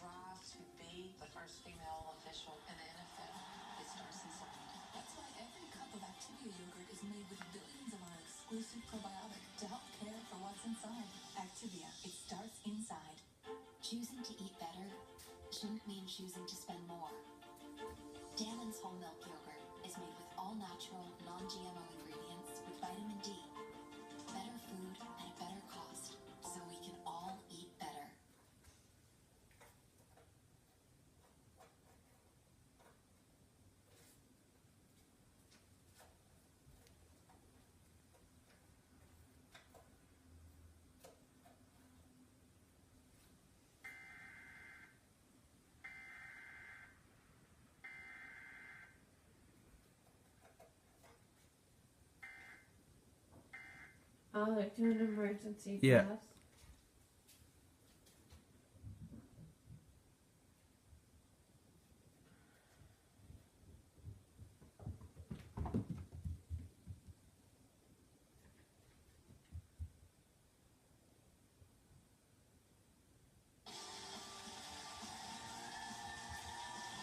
drive to be the first female official in the NFL. It starts inside. That's why every cup of Activia yogurt is made with billions of our exclusive probiotic to help care for what's inside. Activia, it starts inside. Choosing to eat better shouldn't mean choosing to spend more. Danon's whole milk yogurt is made with all-natural, non-GMO ingredients with vitamin D. Better food at a better cost, so we can all eat better. Oh, they're doing emergency Yeah. class.